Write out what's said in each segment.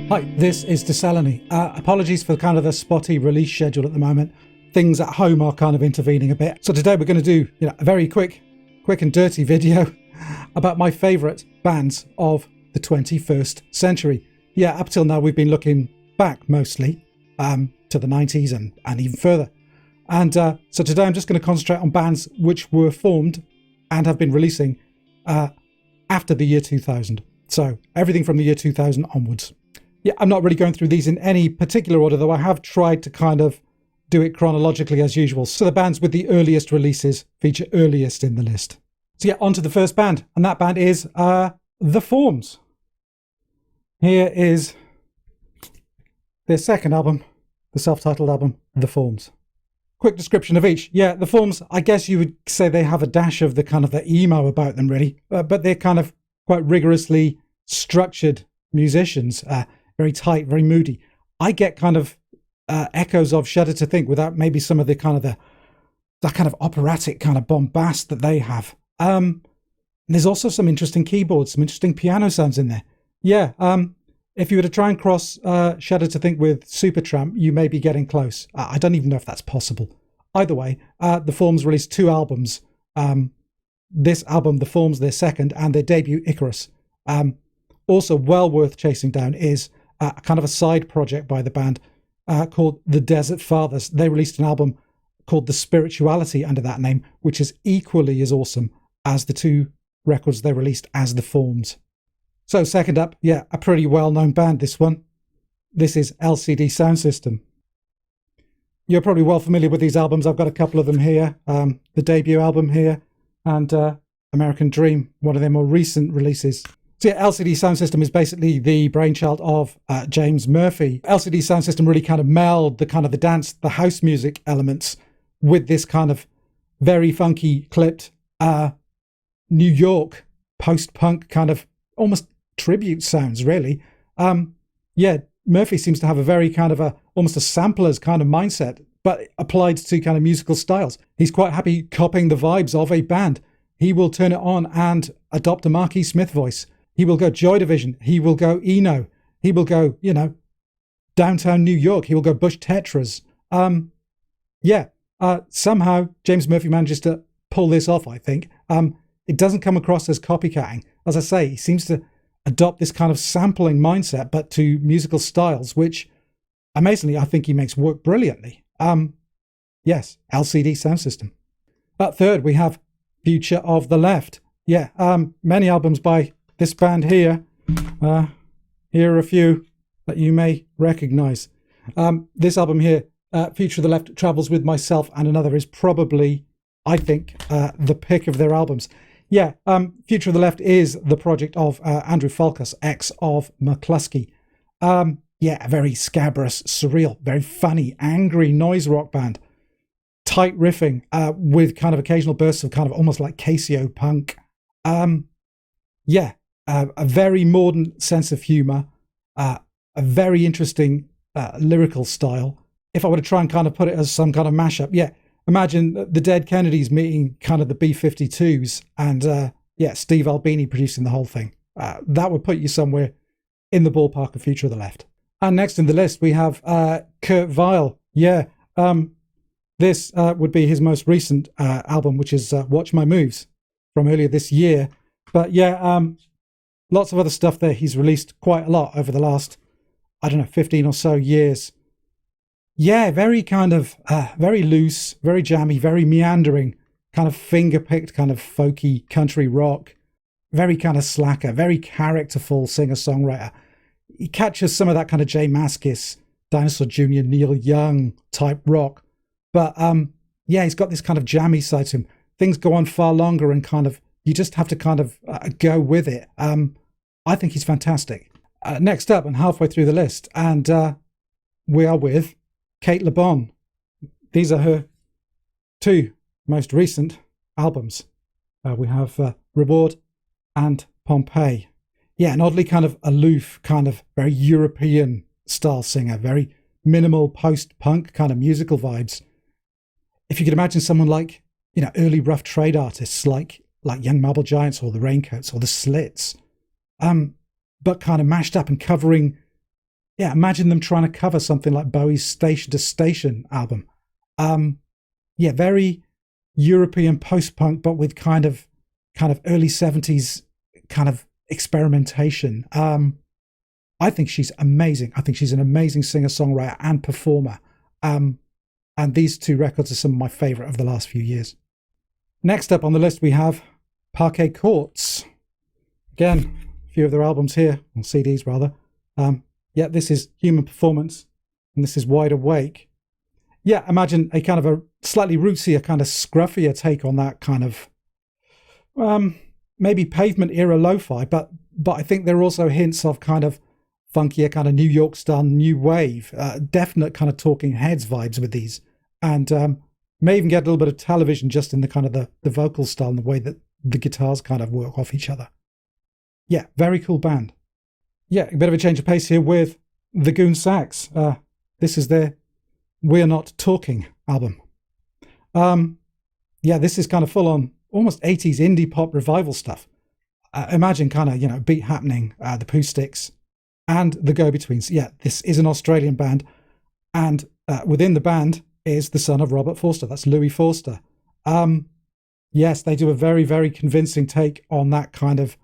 Hi, this is Desalony. Apologies for kind of the spotty release schedule at the moment. Things at home are kind of intervening a bit. So today we're going to do a very quick and dirty video about my favourite bands of the 21st century. Yeah, up till now we've been looking back mostly to the 90s and even further. And so today I'm just going to concentrate on bands which were formed and have been releasing after the year 2000. So everything from the year 2000 onwards. Yeah, I'm not really going through these in any particular order, though I have tried to kind of do it chronologically as usual. So the bands with the earliest releases feature earliest in the list. So yeah, on to the first band, and that band is The Forms. Here is their second album, the self-titled album, The Forms. Quick description of each. Yeah, The Forms, I guess you would say they have a dash of the kind of the emo about them, really, but they're kind of quite rigorously structured musicians, very tight, very moody. I get kind of echoes of Shudder to Think without maybe some of the kind of that kind of operatic kind of bombast that they have. There's also some interesting keyboards, some interesting piano sounds in there. Yeah, if you were to try and cross Shudder to Think with Supertramp, you may be getting close. I don't even know if that's possible. Either way, The Forms released two albums. This album, The Forms, their second, and their debut, Icarus. Also well worth chasing down is kind of a side project by the band called The Desert Fathers. They released an album called The Spirituality under that name, which is equally as awesome as the two records they released as The Forms. So second up, yeah, a pretty well-known band, this one. This is LCD Soundsystem. You're probably well familiar with these albums. I've got a couple of them here. The debut album here and American Dream, one of their more recent releases. So yeah, LCD Soundsystem is basically the brainchild of James Murphy. LCD Soundsystem really kind of meld the dance, the house music elements with this kind of very funky, clipped New York post-punk kind of almost tribute sounds, really. Yeah, Murphy seems to have a very kind of almost a sampler's kind of mindset, but applied to kind of musical styles. He's quite happy copying the vibes of a band. He will turn it on and adopt a Marquis Smith voice. He will go Joy Division. He will go Eno. He will go, downtown New York. He will go Bush Tetras. Somehow James Murphy manages to pull this off, I think. It doesn't come across as copycatting. As I say, he seems to adopt this kind of sampling mindset, but to musical styles, which amazingly, I think he makes work brilliantly. Yes, LCD Soundsystem. Third, we have Future of the Left. Yeah, many albums by this band here. Here are a few that you may recognize. This album here, Future of the Left, Travels with Myself and Another, is probably, I think, the pick of their albums. Yeah, Future of the Left is the project of Andrew Falkus, ex of McCluskey. Yeah, a very scabrous, surreal, very funny, angry noise rock band. Tight riffing with kind of occasional bursts of kind of almost like Casio punk. A very modern sense of humour, a very interesting lyrical style. If I were to try and kind of put it as some kind of mashup, yeah, imagine the Dead Kennedys meeting kind of the B-52s and Steve Albini producing the whole thing. That would put you somewhere in the ballpark of Future of the Left. And next in the list we have Kurt Weill. Yeah, this would be his most recent album, which is Watch My Moves from earlier this year. But yeah, lots of other stuff there. He's released quite a lot over the last, 15 or so years. Yeah, very kind of, very loose, very jammy, very meandering, kind of finger-picked, kind of folky country rock. Very kind of slacker, very characterful singer-songwriter. He catches some of that kind of Jay Mascis, Dinosaur Jr., Neil Young type rock. But he's got this kind of jammy side to him. Things go on far longer and kind of, you just have to kind of go with it. I think he's fantastic. Next up and halfway through the list, and we are with Cate Le Bon. These are her two most recent albums. We have Reward and Pompeii. Yeah, an oddly kind of aloof, kind of very European style singer, very minimal post-punk kind of musical vibes. If you could imagine someone like, early Rough Trade artists like Young Marble Giants or the Raincoats or the Slits, but kind of mashed up and covering yeah, imagine them trying to cover something like Bowie's Station to Station album. Yeah, very European post-punk, but with kind of early 70s kind of experimentation. I think she's amazing. I think she's an amazing singer-songwriter and performer. And these two records are some of my favorite of the last few years. Next up on the list, we have Parquet Courts. Again, a few of their albums here, or CDs rather. Yeah, this is Human Performance, and this is Wide Awake. Yeah, imagine a kind of a slightly rootsier, kind of scruffier take on that kind of maybe Pavement era lo-fi, but I think there are also hints of kind of funkier, kind of New York style, new wave, definite kind of Talking Heads vibes with these, and may even get a little bit of Television just in the kind of the vocal style and the way that the guitars kind of work off each other. Yeah, very cool band. Yeah, a bit of a change of pace here with the Goon Sax. This is their We're Not Talking album. Yeah, this is kind of full on, almost 80s indie pop revival stuff. Imagine kind of, Beat Happening, the Pooh Sticks, and the Go-Betweens. Yeah, this is an Australian band, and within the band is the son of Robert Forster. That's Louis Forster. Yes, they do a very, very convincing take on that kind of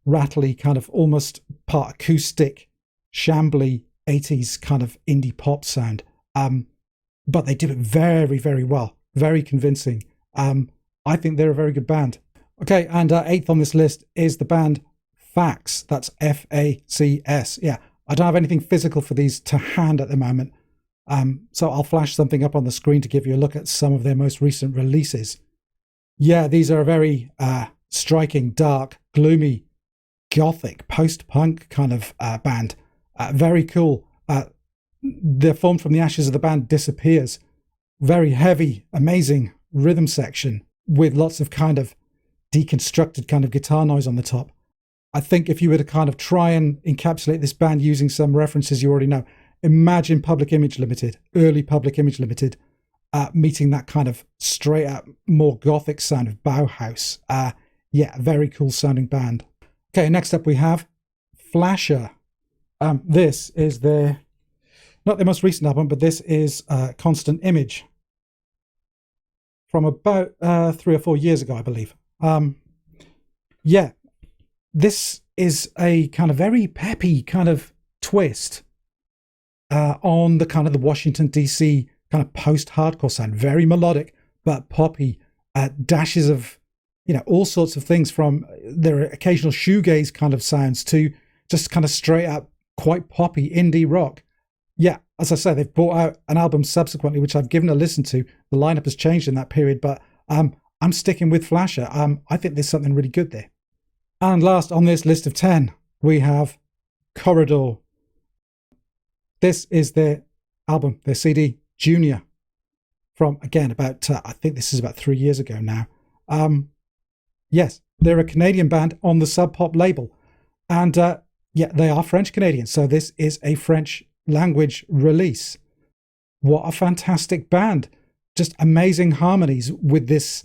rattly, kind of almost part acoustic, shambly 80s kind of indie pop sound. But they do it very, very well. Very convincing. I think they're a very good band. Okay, and eighth on this list is the band Fax. That's Facs. Yeah, I don't have anything physical for these to hand at the moment. So I'll flash something up on the screen to give you a look at some of their most recent releases. Yeah, these are a very striking, dark, gloomy, gothic, post-punk kind of band. Very cool. They're formed from the ashes of the band Disappears. Very heavy, amazing rhythm section with lots of kind of deconstructed kind of guitar noise on the top. I think if you were to kind of try and encapsulate this band using some references you already know, imagine Public Image Limited, early Public Image Limited, meeting that kind of straight up, more gothic sound of Bauhaus. Yeah, very cool sounding band. Okay, next up we have Flasher. This is their, not their most recent album, but this is Constant Image from about 3 or 4 years ago, I believe. Yeah, this is a kind of very peppy kind of twist on the kind of the Washington, D.C. kind of post-hardcore sound. Very melodic, but poppy. Dashes of, all sorts of things, from their occasional shoegaze kind of sounds to just kind of straight up quite poppy indie rock. Yeah, as I say, they've brought out an album subsequently, which I've given a listen to. The lineup has changed in that period, but I'm sticking with Flasher. I think there's something really good there. And last on this list of 10, we have Corridor. This is their album, their CD, Junior, from, again, about, I think this is about 3 years ago now. Yes, they're a Canadian band on the Sub Pop label. And yeah, they are French-Canadian, so this is a French language release. What a fantastic band. Just amazing harmonies with this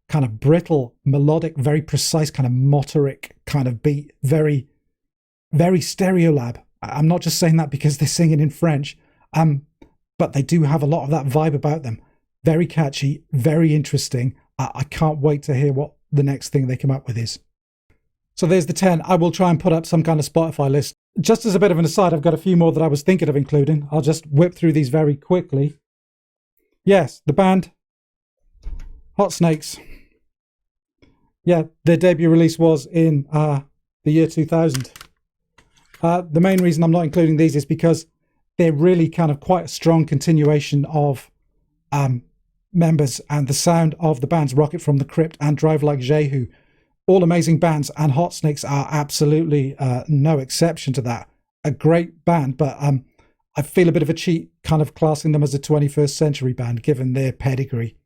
kind of brittle, melodic, very precise kind of motoric kind of beat. Very, very Stereolab. I'm not just saying that because they're singing in French, but they do have a lot of that vibe about them. Very catchy, very interesting. I can't wait to hear what the next thing they come up with is. So there's the 10. I will try and put up some kind of Spotify list. Just as a bit of an aside, I've got a few more that I was thinking of including. I'll just whip through these very quickly. Yes, the band Hot Snakes. Yeah, their debut release was in the year 2000. The main reason I'm not including these is because they're really kind of quite a strong continuation of members and the sound of the bands Rocket from the Crypt and Drive Like Jehu. All amazing bands, and Hot Snakes are absolutely no exception to that. A great band, but I feel a bit of a cheat kind of classing them as a 21st century band given their pedigree.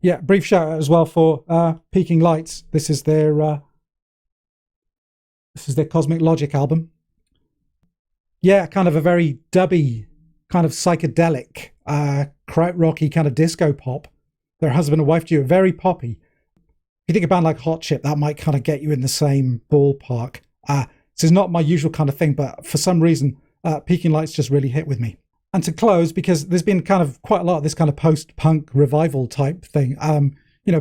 Yeah, brief shout out as well for Peaking Lights. This is their Cosmic Logic album. Yeah, kind of a very dubby, kind of psychedelic, krautrocky kind of disco pop. They're a husband and wife duo, very poppy. If you think a band like Hot Chip, that might kind of get you in the same ballpark. This is not my usual kind of thing, but for some reason, Peking Lights just really hit with me. And to close, because there's been kind of quite a lot of this kind of post-punk revival type thing,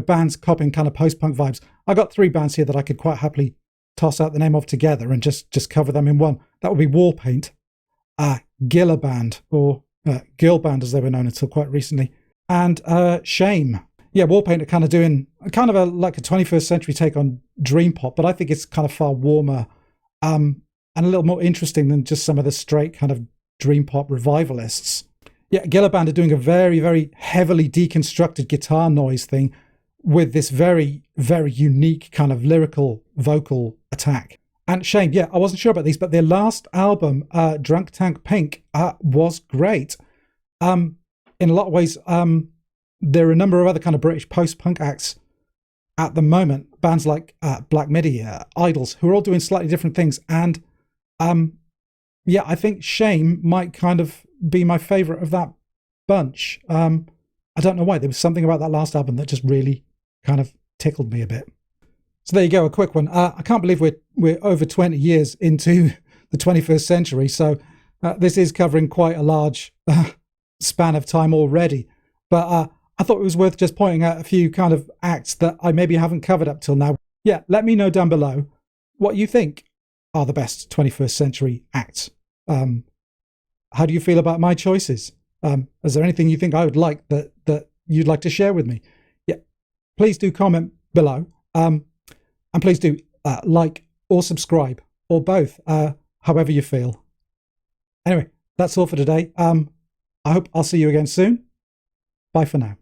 bands copying kind of post-punk vibes. I got 3 bands here that I could quite happily toss out the name of together and just cover them in one. That would be Warpaint, Gilla Band, or Girl Band as they were known until quite recently, and Shame. Yeah, Warpaint are kind of doing kind of like a 21st century take on dream pop, but I think it's kind of far warmer and a little more interesting than just some of the straight kind of dream pop revivalists. Yeah, Gilla Band are doing a very, very heavily deconstructed guitar noise thing with this very, very unique kind of lyrical vocal attack. And Shame, yeah, I wasn't sure about these, but their last album, Drunk Tank Pink, was great. In a lot of ways, there are a number of other kind of British post-punk acts at the moment, bands like Black Midi, Idols, who are all doing slightly different things. And yeah, I think Shame might kind of be my favourite of that bunch. I don't know why. There was something about that last album that just really kind of tickled me a bit. So there you go, a quick one. I can't believe we're over 20 years into the 21st century, so this is covering quite a large span of time already. But I thought it was worth just pointing out a few kind of acts that I maybe haven't covered up till now. Yeah, let me know down below what you think are the best 21st century acts. How do you feel about my choices? Is there anything you think I would like that you'd like to share with me? Yeah, please do comment below. And please do like or subscribe, or both, however you feel. Anyway, that's all for today. I hope I'll see you again soon. Bye for now.